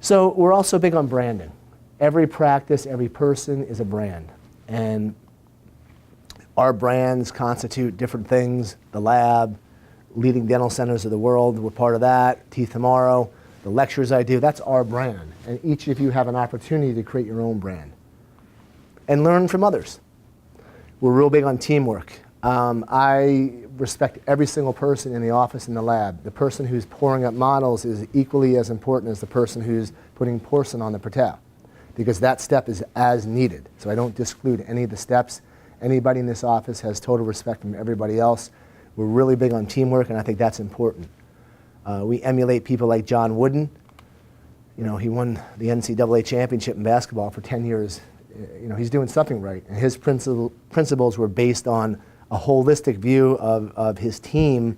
So we're also big on branding. Every practice, every person is a brand. And our brands constitute different things. The lab, leading dental centers of the world, we're part of that. Teeth Tomorrow, the lectures I do, that's our brand. And each of you have an opportunity to create your own brand. And learn from others. We're real big on teamwork. I respect every single person in the office and the lab. The person who's pouring up models is equally as important as the person who's putting porcelain on the patelle, because that step is as needed. So I don't disclude any of the steps. Anybody in this office has total respect from everybody else. We're really big on teamwork, and I think that's important. We emulate people like John Wooden. You know, he won the NCAA championship in basketball for 10 years. You know, he's doing something right. And his principles were based on a holistic view of his team,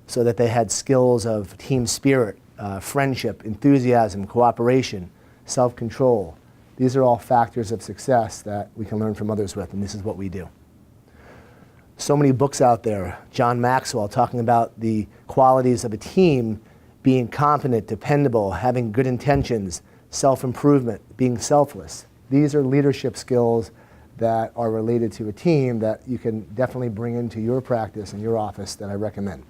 so that they had skills of team spirit, friendship, enthusiasm, cooperation, self-control. These are all factors of success that we can learn from others with, and this is what we do. So many books out there. John Maxwell talking about the qualities of a team: being competent, dependable, having good intentions, self-improvement, being selfless. These are leadership skills that are related to a team that you can definitely bring into your practice and your office that I recommend.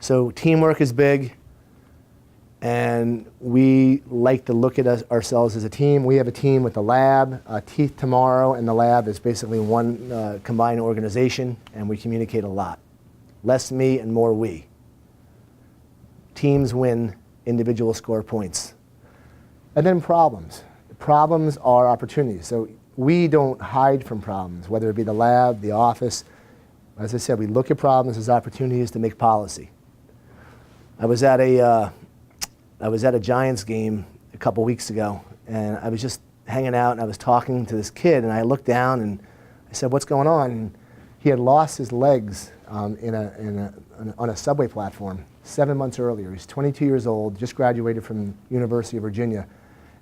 So teamwork is big, and we like to look at ourselves as a team. We have a team with the lab. Teeth Tomorrow and the lab is basically one combined organization, and we communicate a lot. Less me and more we. Teams win, individuals score points. And then problems. Problems are opportunities. So we don't hide from problems, whether it be the lab, the office. As I said, we look at problems as opportunities to make policy. I was at a Giants game a couple weeks ago, and I was just hanging out, and I was talking to this kid, and I looked down and I said, "What's going on?" And he had lost his legs on a subway platform 7 months earlier. He's 22 years old, just graduated from University of Virginia.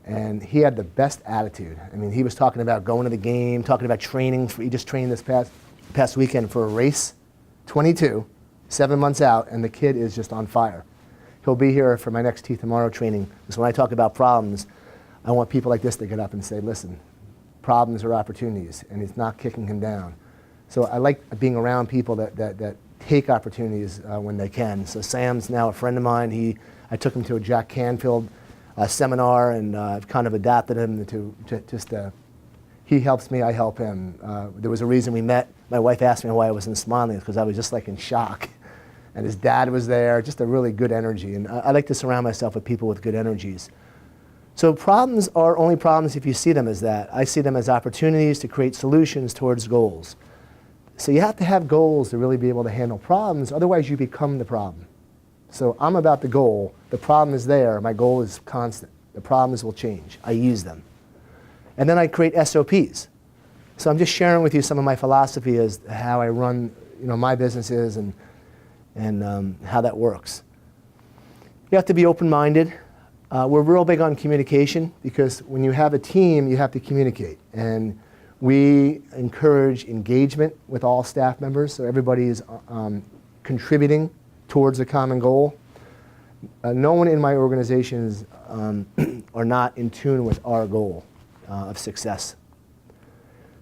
And he had the best attitude. I mean, he was talking about going to the game, talking about training. He just trained this past weekend for a race, 22, 7 months out, and the kid is just on fire. He'll be here for my next Teeth Tomorrow training. Because when I talk about problems, I want people like this to get up and say, listen, problems are opportunities, and it's not kicking him down. So I like being around people that take opportunities when they can. So Sam's now a friend of mine. I took him to a Jack Canfield seminar, and I've kind of adapted him to just, he helps me, I help him. There was a reason we met. My wife asked me why I wasn't smiling, because I was just like in shock. And his dad was there, just a really good energy. And I like to surround myself with people with good energies. So problems are only problems if you see them as that. I see them as opportunities to create solutions towards goals. So you have to have goals to really be able to handle problems, otherwise you become the problem. So I'm about the goal. The problem is there. My goal is constant. The problems will change. I use them. And then I create SOPs. So I'm just sharing with you some of my philosophy as how I run, my businesses and how that works. You have to be open-minded. We're real big on communication, because when you have a team, you have to communicate. And we encourage engagement with all staff members, so everybody is contributing towards a common goal. No one in my organizations are not in tune with our goal of success.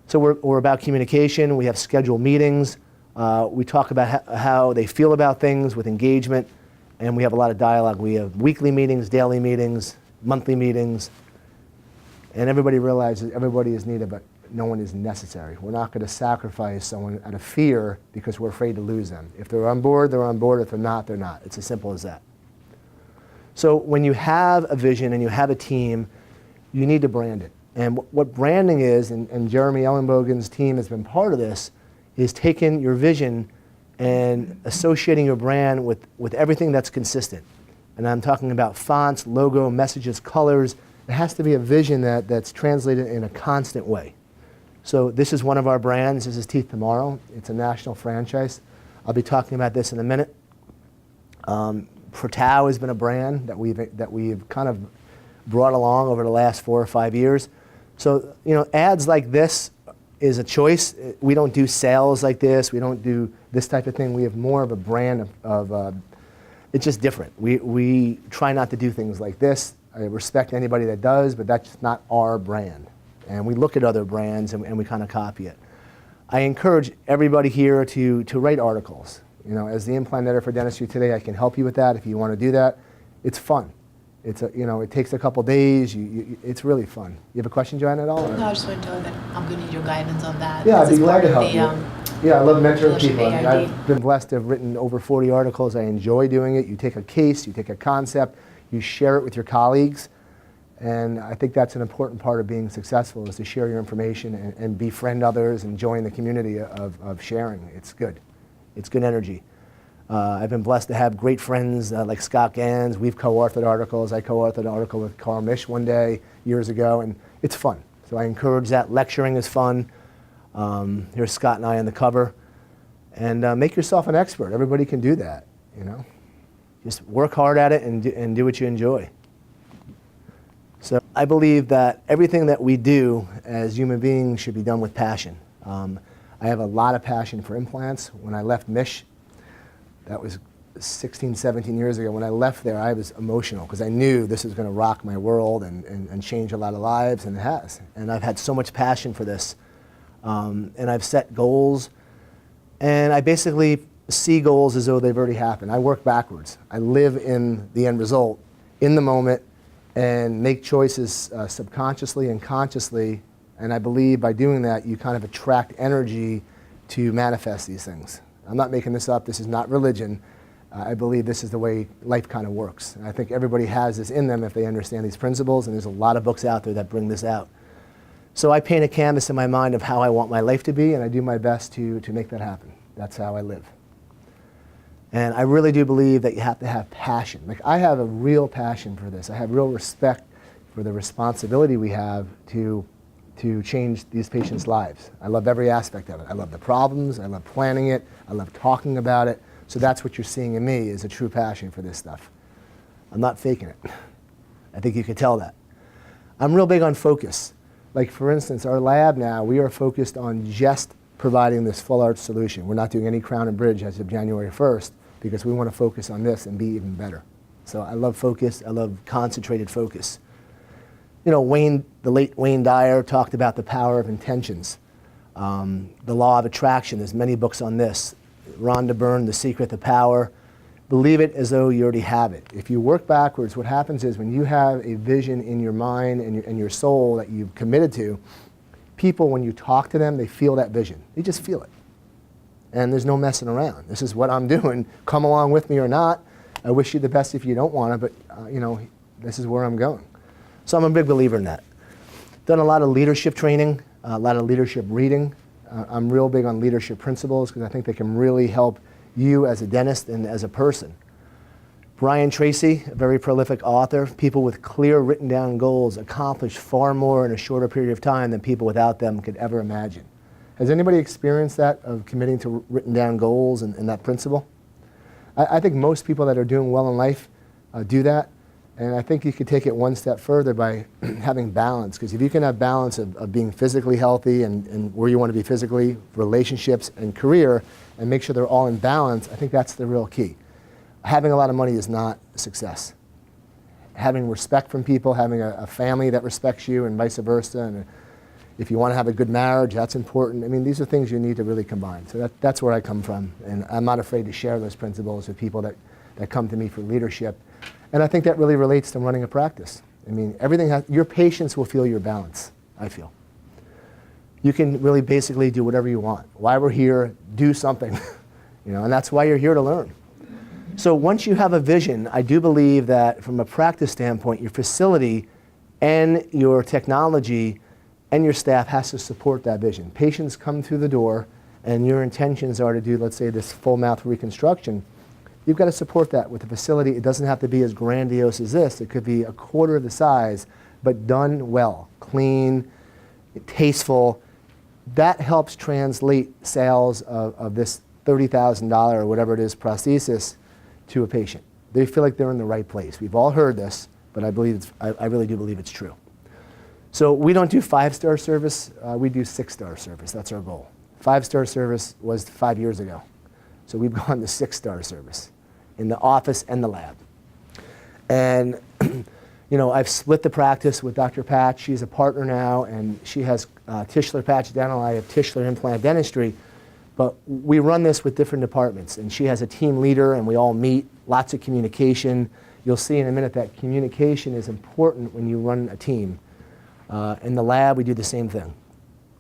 So we're about communication. We have scheduled meetings. We talk about how they feel about things with engagement, and we have a lot of dialogue. We have weekly meetings, daily meetings, monthly meetings, and everybody realizes everybody is needed, but no one is necessary. We're not going to sacrifice someone out of fear because we're afraid to lose them. If they're on board, they're on board. If they're not, they're not. It's as simple as that. So when you have a vision and you have a team, you need to brand it. And what branding is, and Jeremy Ellenbogen's team has been part of this, is taking your vision and associating your brand with everything that's consistent. And I'm talking about fonts, logo, messages, colors. It has to be a vision that's translated in a constant way. So this is one of our brands. This is Teeth Tomorrow. It's a national franchise. I'll be talking about this in a minute. Protau has been a brand that we've kind of brought along over the last 4 or 5 years. So ads like this is a choice. We don't do sales like this. We don't do this type of thing. We have more of a brand of it's just different. We try not to do things like this. I respect anybody that does, but that's just not our brand. And we look at other brands and we kind of copy it. I encourage everybody here to write articles. You know, as the implant editor for Dentistry Today, I can help you with that if you want to do that. It's fun. It's it takes a couple days. It's really fun. You have a question, Joanna, at all? Or? No, I just want to know that I'm going to need your guidance on that. Yeah, I'd be glad to help you. Yeah, I love mentoring people. I mean, AID. I've been blessed to have written over 40 articles. I enjoy doing it. You take a case, you take a concept, you share it with your colleagues. And I think that's an important part of being successful, is to share your information and befriend others and join the community of sharing. It's good. It's good energy. I've been blessed to have great friends like Scott Gans. We've co-authored articles. I co-authored an article with Carl Misch one day years ago, and it's fun. So I encourage that. Lecturing is fun. Here's Scott and I on the cover. And make yourself an expert. Everybody can do that, you know. Just work hard at it and do what you enjoy. So I believe that everything that we do as human beings should be done with passion. I have a lot of passion for implants. When I left Misch, that was 16, 17 years ago. When I left there, I was emotional because I knew this was going to rock my world and change a lot of lives, and it has. And I've had so much passion for this. And I've set goals, and I basically see goals as though they've already happened. I work backwards. I live in the end result, in the moment, and make choices subconsciously and consciously. And I believe by doing that, you kind of attract energy to manifest these things. I'm not making this up. This is not religion. I believe this is the way life kind of works. And I think everybody has this in them if they understand these principles, and there's a lot of books out there that bring this out. So I paint a canvas in my mind of how I want my life to be, and I do my best to make that happen. That's how I live. And I really do believe that you have to have passion. Like, I have a real passion for this. I have real respect for the responsibility we have to change these patients' lives. I love every aspect of it. I love the problems. I love planning it. I love talking about it. So that's what you're seeing in me, is a true passion for this stuff. I'm not faking it. I think you can tell that. I'm real big on focus. Like, for instance, our lab now, we are focused on just providing this full arch solution. We're not doing any crown and bridge as of January 1st because we want to focus on this and be even better. So I love focus. I love concentrated focus. You know, the late Wayne Dyer talked about the power of intentions. The law of attraction, there's many books on this. Rhonda Byrne, The Secret to Power. Believe it as though you already have it. If you work backwards, what happens is when you have a vision in your mind and your soul that you've committed to, people, when you talk to them, they feel that vision. They just feel it. And there's no messing around. This is what I'm doing. Come along with me or not. I wish you the best if you don't want to, but you know, this is where I'm going. So I'm a big believer in that. Done a lot of leadership training, a lot of leadership reading. I'm real big on leadership principles because I think they can really help you as a dentist and as a person. Brian Tracy, a very prolific author. People with clear written down goals accomplish far more in a shorter period of time than people without them could ever imagine. Has anybody experienced that, of committing to written down goals and that principle? I think most people that are doing well in life do that. And I think you could take it one step further by having balance. Because if you can have balance of being physically healthy and where you want to be physically, relationships and career, and make sure they're all in balance, I think that's the real key. Having a lot of money is not success. Having respect from people, having a family that respects you and vice versa, and if you want to have a good marriage, that's important. I mean, these are things you need to really combine. So that's where I come from. And I'm not afraid to share those principles with people that come to me for leadership. And I think that really relates to running a practice. I mean, your patients will feel your balance, I feel. You can really basically do whatever you want. Why we're here, do something. You know, and that's why you're here to learn. So once you have a vision, I do believe that from a practice standpoint, your facility and your technology and your staff has to support that vision. Patients come through the door and your intentions are to do, let's say, this full mouth reconstruction. You've got to support that with a facility. It doesn't have to be as grandiose as this. It could be a quarter of the size, but done well, clean, tasteful. That helps translate sales of this $30,000 or whatever it is prosthesis to a patient. They feel like they're in the right place. We've all heard this, but I really do believe it's true. So we don't do 5-star service. We do 6-star service. That's our goal. 5-star service was 5 years ago. So we've gone to 6-star service. in the office and the lab. And you know, I've split the practice with Dr. Patch. She's a partner now, and she has Tischler Patch Dental. I have Tischler Implant Dentistry. But we run this with different departments, and she has a team leader, and we all meet, lots of communication. You'll see in a minute that communication is important when you run a team. In the lab, we do the same thing.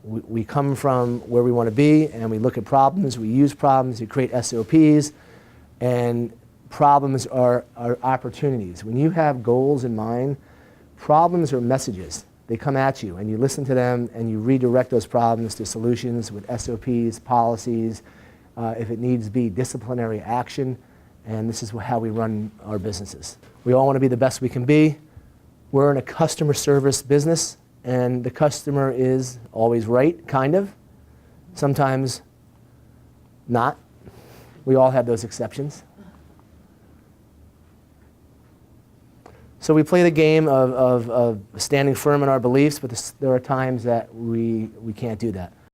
We come from where we want to be, and we look at problems, we use problems, we create SOPs, and problems are opportunities. When you have goals in mind, problems are messages. They come at you, and you listen to them, and you redirect those problems to solutions with SOPs, policies, if it needs to be disciplinary action, and this is how we run our businesses. We all want to be the best we can be. We're in a customer service business, and the customer is always right, kind of. Sometimes not. We all have those exceptions. So we play the game of standing firm in our beliefs, but there are times that we can't do that.